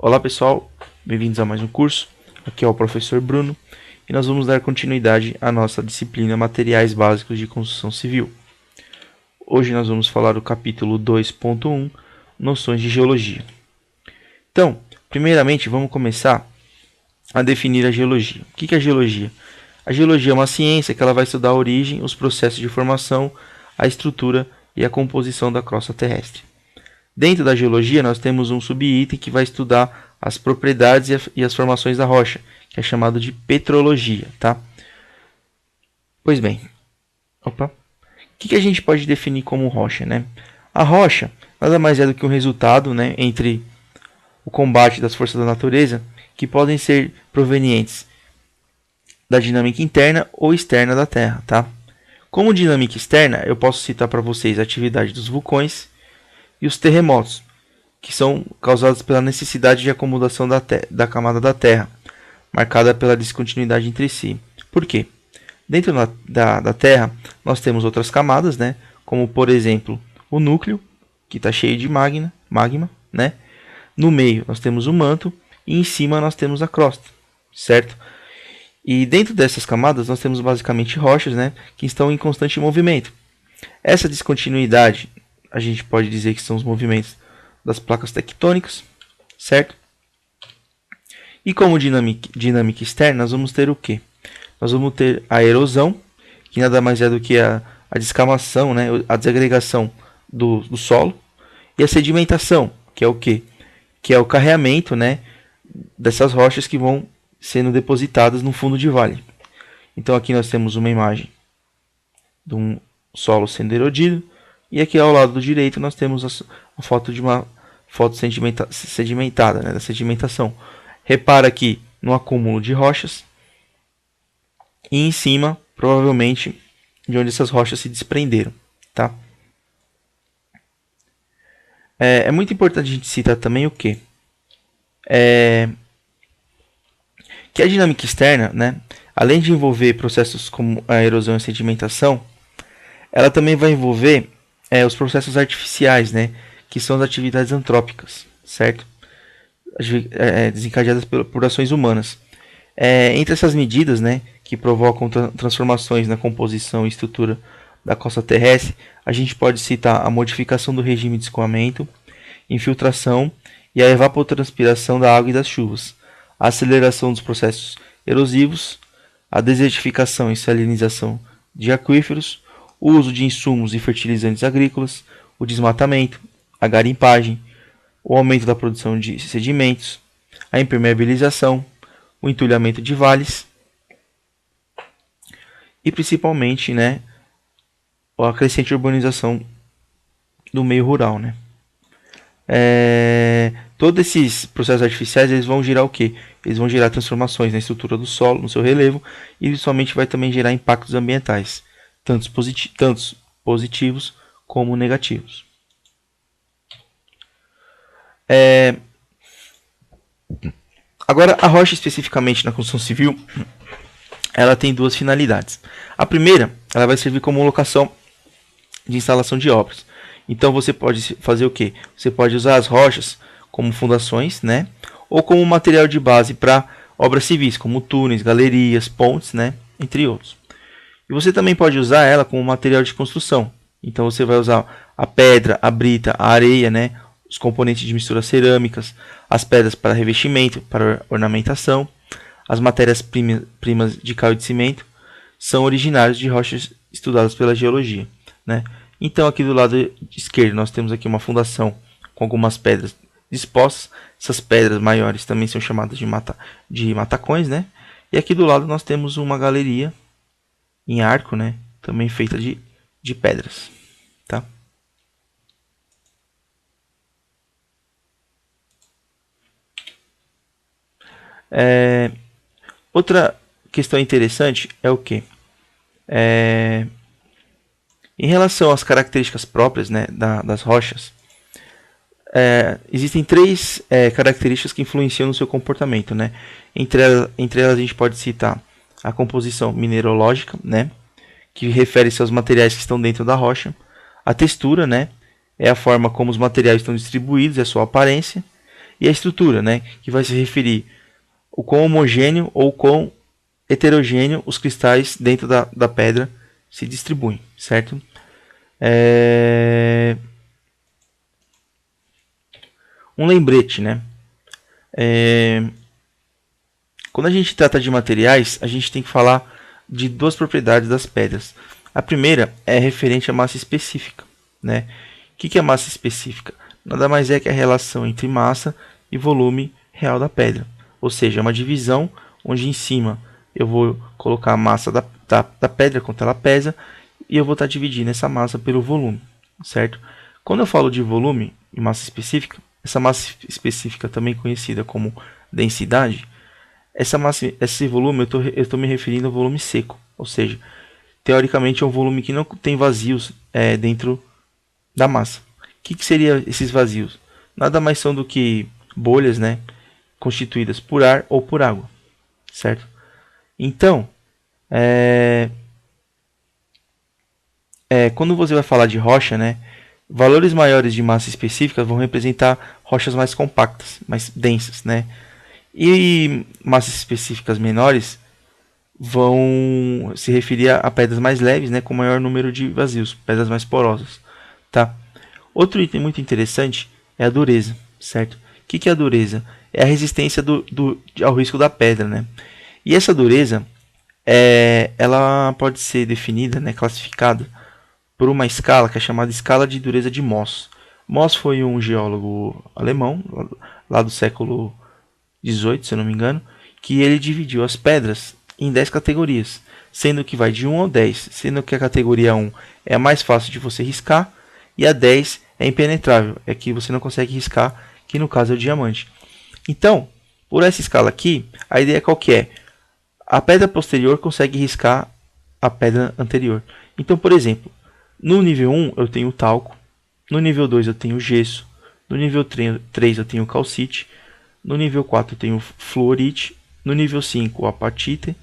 Olá pessoal, bem-vindos a mais um curso. Aqui é o professor Bruno e nós vamos dar continuidade à nossa disciplina Materiais Básicos de Construção Civil. Hoje nós vamos falar do capítulo 2.1, Noções de Geologia. Então, primeiramente vamos começar a definir a geologia. O que é a geologia? A geologia é uma ciência que ela vai estudar a origem, os processos de formação, a estrutura e a composição da crosta terrestre. Dentro da geologia, nós temos um subitem que vai estudar as propriedades e as formações da rocha, que é chamado de petrologia, tá? Pois bem, o que a gente pode definir como rocha, né? A rocha nada mais é do que um resultado, né, entre o combate das forças da natureza, que podem ser provenientes da dinâmica interna ou externa da Terra, tá? Como dinâmica externa, eu posso citar para vocês a atividade dos vulcões e os terremotos, que são causados pela necessidade de acomodação da camada da Terra, marcada pela descontinuidade entre si. Por quê? Dentro da Terra, nós temos outras camadas, né? Como, por exemplo, o núcleo, que está cheio de magma, né? No meio, nós temos o manto e em cima nós temos a crosta, certo? E dentro dessas camadas, nós temos basicamente rochas, né? Que estão em constante movimento. Essa descontinuidade a gente pode dizer que são os movimentos das placas tectônicas, certo? E como dinâmica externa, nós vamos ter o quê? Nós vamos ter a erosão, que nada mais é do que a descamação, né? A desagregação do solo, e a sedimentação, que é o quê? Que é o carreamento, né, dessas rochas que vão sendo depositadas no fundo de vale. Então aqui nós temos uma imagem de um solo sendo erodido, e aqui ao lado do direito nós temos a foto de uma foto sedimentada, né, da sedimentação. Repara aqui no acúmulo de rochas e em cima, provavelmente, de onde essas rochas se desprenderam. Tá? É muito importante a gente citar também o quê? Que a dinâmica externa, né, além de envolver processos como a erosão e a sedimentação, ela também vai envolver os processos artificiais, né, que são as atividades antrópicas, certo? Desencadeadas por ações humanas. Entre essas medidas, né, que provocam transformações na composição e estrutura da crosta terrestre, a gente pode citar a modificação do regime de escoamento, infiltração e a evapotranspiração da água e das chuvas, a aceleração dos processos erosivos, a desertificação e salinização de aquíferos, o uso de insumos e fertilizantes agrícolas, o desmatamento, a garimpagem, o aumento da produção de sedimentos, a impermeabilização, o entulhamento de vales e principalmente, né, a crescente urbanização do meio rural, né? Todos esses processos artificiais eles vão gerar o quê? Eles vão gerar transformações na estrutura do solo, no seu relevo, e principalmente vai também gerar impactos ambientais, tanto positivos como negativos. Agora, a rocha especificamente na construção civil, ela tem duas finalidades. A primeira, ela vai servir como locação de instalação de obras. Então você pode fazer o quê? Você pode usar as rochas como fundações, né? Ou como material de base para obras civis, como túneis, galerias, pontes, né? Entre outros. E você também pode usar ela como material de construção. Então você vai usar a pedra, a brita, a areia, né? Os componentes de mistura cerâmicas, as pedras para revestimento, para ornamentação. As matérias-primas de cal e de cimento são originárias de rochas estudadas pela geologia, né? Então aqui do lado esquerdo nós temos aqui uma fundação com algumas pedras dispostas. Essas pedras maiores também são chamadas de matacões, né? E aqui do lado nós temos uma galeria em arco, né? Também feita de pedras, tá? Outra questão interessante é o que? Em relação às características próprias, né, das rochas, existem três características que influenciam no seu comportamento, né? Entre elas a gente pode citar a composição mineralógica, né, que refere-se aos materiais que estão dentro da rocha. A textura, né, é a forma como os materiais estão distribuídos, é a sua aparência. E a estrutura, né, que vai se referir o quão homogêneo ou quão heterogêneo os cristais dentro da pedra se distribuem, certo? Um lembrete, né? Quando a gente trata de materiais, a gente tem que falar de duas propriedades das pedras. A primeira é referente à massa específica, né? O que é massa específica? Nada mais é que a relação entre massa e volume real da pedra. Ou seja, é uma divisão onde em cima eu vou colocar a massa da pedra, quanto ela pesa, e eu vou estar dividindo essa massa pelo volume, certo? Quando eu falo de volume e massa específica, essa massa específica, também conhecida como densidade, esse volume eu estou me referindo ao volume seco, ou seja, teoricamente é um volume que não tem vazios dentro da massa. O que seria esses vazios? Nada mais são do que bolhas, né, constituídas por ar ou por água, certo? Então, quando você vai falar de rocha, né, valores maiores de massa específica vão representar rochas mais compactas, mais densas, né? E massas específicas menores vão se referir a pedras mais leves, né, com maior número de vazios, pedras mais porosas, tá? Outro item muito interessante é a dureza, certo? O que é a dureza? É a resistência ao risco da pedra, né? E essa dureza, ela pode ser definida, né, classificada por uma escala que é chamada escala de dureza de Mohs. Mohs foi um geólogo alemão, lá do século XVIII, se eu não me engano, que ele dividiu as pedras em 10 categorias, sendo que vai de 1 ao 10, sendo que a categoria 1 é a mais fácil de você riscar, e a 10 é impenetrável, é que você não consegue riscar, que no caso é o diamante. Então, por essa escala aqui, a ideia qual que é? A pedra posterior consegue riscar a pedra anterior. Então, por exemplo, no nível 1 eu tenho talco, no nível 2 eu tenho gesso, no nível 3 eu tenho calcite, no nível 4 eu tenho fluorite, no nível 5 a apatite,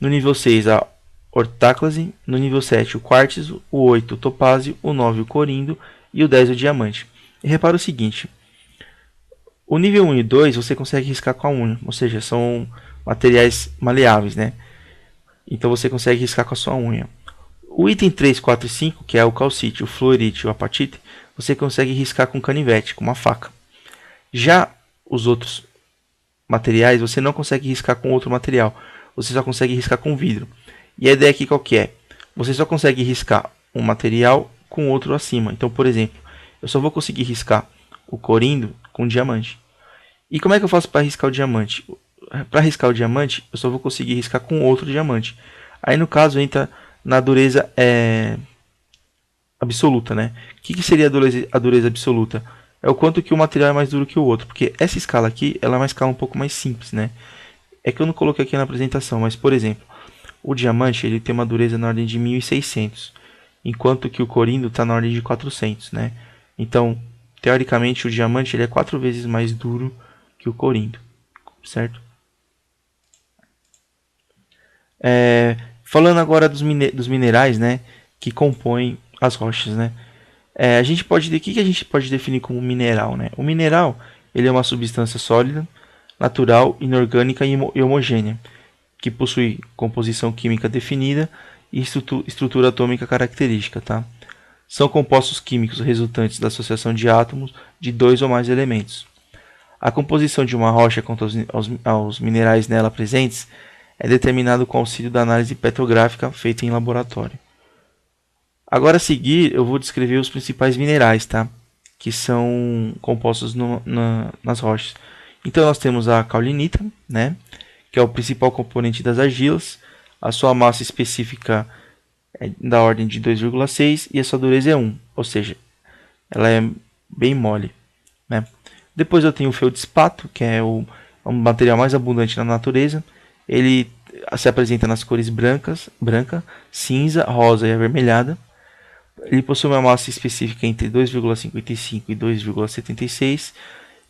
no nível 6 a ortáclase, no nível 7 o quartzo, o 8 o topázio, o 9 o corindo e o 10 o diamante. E repara o seguinte, o nível 1 e 2 você consegue riscar com a unha, ou seja, são materiais maleáveis, né? Então você consegue riscar com a sua unha. O item 3, 4 e 5, que é o calcite, o fluorite e o apatite, você consegue riscar com canivete, com uma faca. Já os outros materiais, você não consegue riscar com outro material. Você só consegue riscar com vidro. E a ideia aqui qual que é? Você só consegue riscar um material com outro acima. Então, por exemplo, eu só vou conseguir riscar o corindo com diamante. E como é que eu faço para riscar o diamante? Para riscar o diamante, eu só vou conseguir riscar com outro diamante. Aí, no caso, entra na dureza absoluta, né? O que seria a dureza absoluta? É o quanto que o material é mais duro que o outro, porque essa escala aqui, ela é uma escala um pouco mais simples, né? É que eu não coloquei aqui na apresentação, mas por exemplo, o diamante ele tem uma dureza na ordem de 1600, enquanto que o corindo está na ordem de 400, né? Então, teoricamente, o diamante ele é 4 vezes mais duro que o corindo, certo? Falando agora dos minerais, né, que compõem as rochas, né? A gente pode o que a gente pode definir como mineral, né? O mineral ele é uma substância sólida, natural, inorgânica e homogênea, que possui composição química definida e estrutura atômica característica, tá? São compostos químicos resultantes da associação de átomos de 2 ou mais elementos. A composição de uma rocha quanto aos minerais nela presentes é determinado com auxílio da análise petrográfica feita em laboratório. Agora a seguir eu vou descrever os principais minerais, tá? Que são compostos nas rochas. Então nós temos a caulinita, né? Que é o principal componente das argilas. A sua massa específica é da ordem de 2,6 e a sua dureza é 1, ou seja, ela é bem mole, né? Depois eu tenho o feldspato, que é um material mais abundante na natureza. Ele se apresenta nas cores branca, cinza, rosa e avermelhada. Ele possui uma massa específica entre 2,55 e 2,76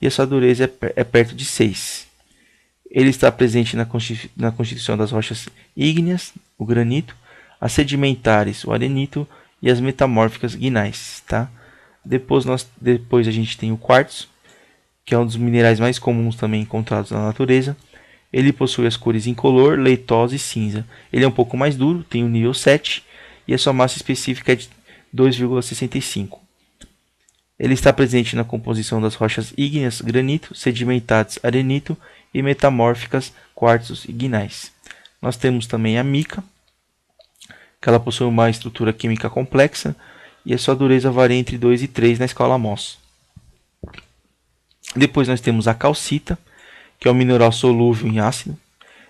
e a sua dureza é perto de 6. Ele está presente na constituição das rochas ígneas, o granito, as sedimentares, o arenito e as metamórficas gneiss, tá? Depois a gente tem o quartzo, que é um dos minerais mais comuns também encontrados na natureza. Ele possui as cores incolor, leitosa e cinza. Ele é um pouco mais duro, tem o nível 7 e a sua massa específica é de 2,65. Ele está presente na composição das rochas ígneas, granito, sedimentares, arenito e metamórficas, quartzos e guinais. Nós temos também a mica, que ela possui uma estrutura química complexa e a sua dureza varia entre 2 e 3 na escala Mohs. Depois nós temos a calcita, que é um mineral solúvel em ácido.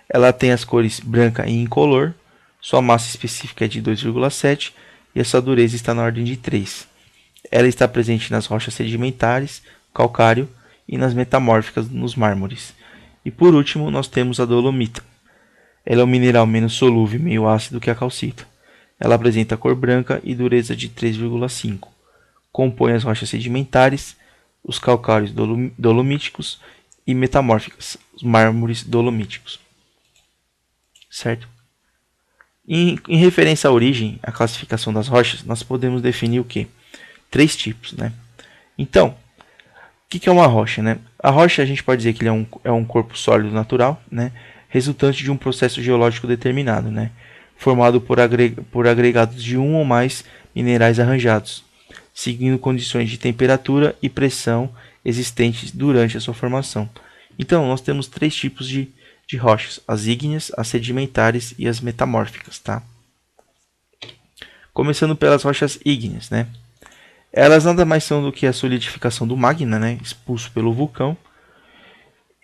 Ela tem as cores branca e incolor, sua massa específica é de 2,7 e a sua dureza está na ordem de 3. Ela está presente nas rochas sedimentares, calcário e nas metamórficas nos mármores. E por último, nós temos a dolomita. Ela é um mineral menos solúvel e meio ácido que a calcita. Ela apresenta cor branca e dureza de 3,5. Compõe as rochas sedimentares, os calcários dolomíticos e metamórficas, os mármores dolomíticos. Certo? Em referência à origem, à classificação das rochas, nós podemos definir o quê? 3 tipos, né? Então, o que é uma rocha, né? A rocha, a gente pode dizer que ele é um corpo sólido natural, né? Resultante de um processo geológico determinado, né? Formado por agregados de um ou mais minerais arranjados, seguindo condições de temperatura e pressão existentes durante a sua formação. Então, nós temos 3 tipos de rochas: as ígneas, as sedimentares e as metamórficas, tá? Começando pelas rochas ígneas, né? Elas nada mais são do que a solidificação do magma, né, expulso pelo vulcão.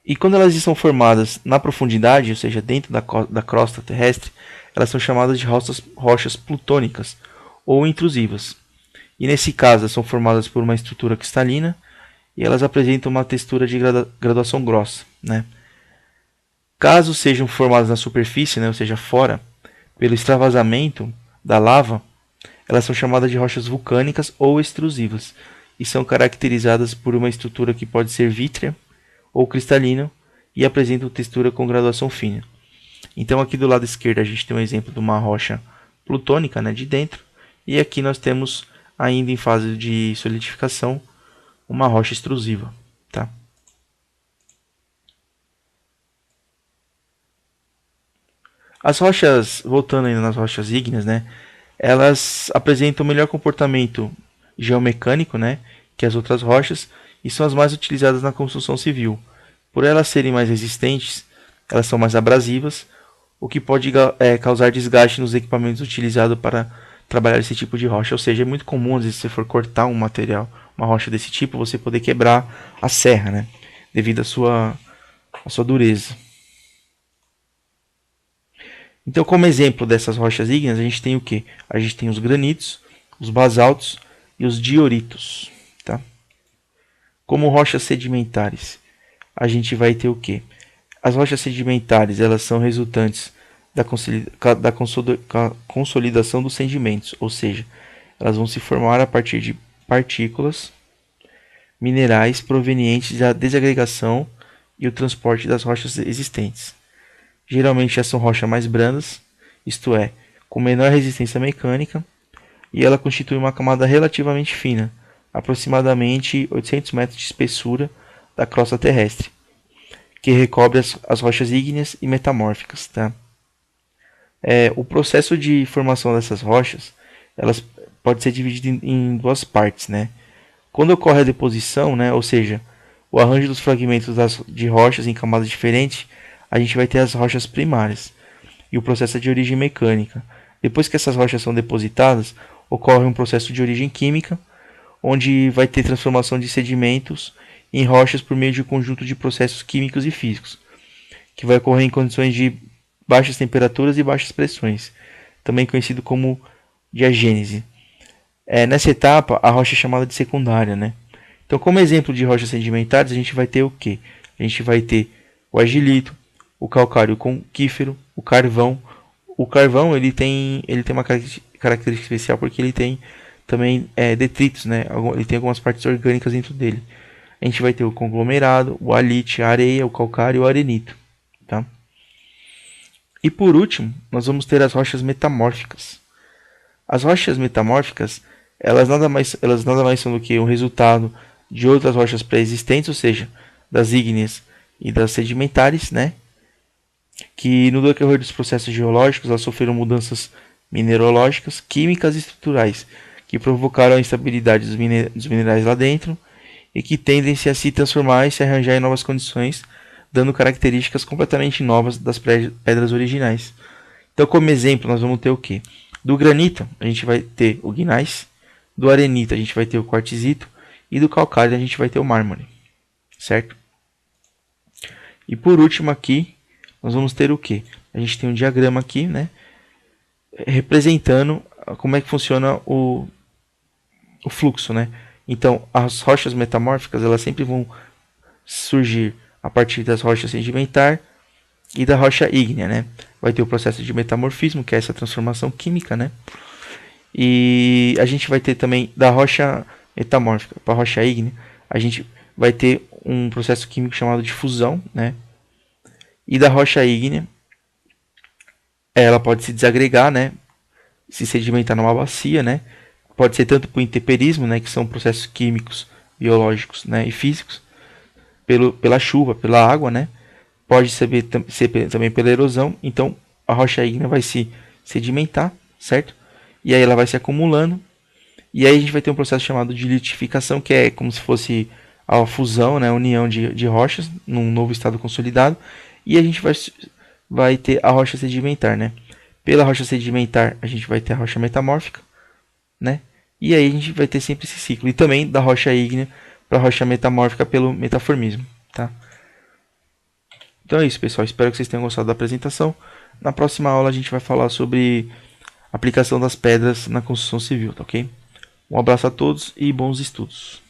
E quando elas estão formadas na profundidade, ou seja, dentro da crosta terrestre, elas são chamadas de rochas plutônicas ou intrusivas. E nesse caso, elas são formadas por uma estrutura cristalina e elas apresentam uma textura de graduação grossa, né? Caso sejam formadas na superfície, né, ou seja, fora, pelo extravasamento da lava, elas são chamadas de rochas vulcânicas ou extrusivas e são caracterizadas por uma estrutura que pode ser vítrea ou cristalina e apresentam textura com graduação fina. Então aqui do lado esquerdo a gente tem um exemplo de uma rocha plutônica, né, de dentro, e aqui nós temos ainda em fase de solidificação uma rocha extrusiva, tá? As rochas, voltando ainda nas rochas ígneas, né, elas apresentam melhor comportamento geomecânico, né, que as outras rochas, e são as mais utilizadas na construção civil. Por elas serem mais resistentes, elas são mais abrasivas, o que pode causar desgaste nos equipamentos utilizados para trabalhar esse tipo de rocha. Ou seja, é muito comum, às vezes, se você for cortar um material, uma rocha desse tipo, você poder quebrar a serra, né, devido à sua dureza. Então, como exemplo dessas rochas ígneas, a gente tem o quê? A gente tem os granitos, os basaltos e os dioritos, tá? Como rochas sedimentares, a gente vai ter o quê? As rochas sedimentares, elas são resultantes da consolidação dos sedimentos, ou seja, elas vão se formar a partir de partículas minerais provenientes da desagregação e o transporte das rochas existentes. Geralmente já são rochas mais brandas, isto é, com menor resistência mecânica, e ela constitui uma camada relativamente fina, aproximadamente 800 metros de espessura da crosta terrestre, que recobre as rochas ígneas e metamórficas. Tá? O processo de formação dessas rochas elas pode ser dividido em 2 partes. Né? Quando ocorre a deposição, né, ou seja, o arranjo dos fragmentos de rochas em camadas diferentes, a gente vai ter as rochas primárias e o processo é de origem mecânica. Depois que essas rochas são depositadas, ocorre um processo de origem química, onde vai ter transformação de sedimentos em rochas por meio de um conjunto de processos químicos e físicos, que vai ocorrer em condições de baixas temperaturas e baixas pressões, também conhecido como diagênese. Nessa etapa, a rocha é chamada de secundária. Né? Então, como exemplo de rochas sedimentares, a gente vai ter o quê? A gente vai ter o argilito, o calcário conquífero, o carvão. O carvão ele tem uma característica especial porque ele tem também detritos, né? Ele tem algumas partes orgânicas dentro dele. A gente vai ter o conglomerado, o halite, a areia, o calcário e o arenito. Tá? E por último, nós vamos ter as rochas metamórficas. As rochas metamórficas, elas nada mais são do que um resultado de outras rochas pré-existentes, ou seja, das ígneas e das sedimentares, né? Que no decorrer dos processos geológicos elas sofreram mudanças mineralógicas, químicas e estruturais, que provocaram a instabilidade dos minerais lá dentro e que tendem a se transformar e se arranjar em novas condições, dando características completamente novas das pedras originais. Então, como exemplo, nós vamos ter o que? Do granito, a gente vai ter o gneiss, do arenito, a gente vai ter o quartzito, e do calcário, a gente vai ter o mármore, certo? E por último aqui, nós vamos ter o que? A gente tem um diagrama aqui, né? Representando como é que funciona o fluxo, né? Então, as rochas metamórficas, elas sempre vão surgir a partir das rochas sedimentar e da rocha ígnea, né? Vai ter o processo de metamorfismo, que é essa transformação química, né? E a gente vai ter também da rocha metamórfica para a rocha ígnea, a gente vai ter um processo químico chamado de fusão, né? E da rocha ígnea, ela pode se desagregar, né? Se sedimentar numa bacia, né? Pode ser tanto por intemperismo, né? Que são processos químicos, biológicos, né? E físicos, pela chuva, pela água, né? Pode ser também pela erosão. Então, a rocha ígnea vai se sedimentar, certo? E aí ela vai se acumulando. E aí a gente vai ter um processo chamado de litificação, que é como se fosse a fusão, né? A união de rochas num novo estado consolidado. E a gente vai ter a rocha sedimentar, né? Pela rocha sedimentar, a gente vai ter a rocha metamórfica, né? E aí a gente vai ter sempre esse ciclo. E também da rocha ígnea para a rocha metamórfica pelo metaformismo, tá? Então é isso, pessoal. Espero que vocês tenham gostado da apresentação. Na próxima aula a gente vai falar sobre a aplicação das pedras na construção civil, tá ok? Um abraço a todos e bons estudos.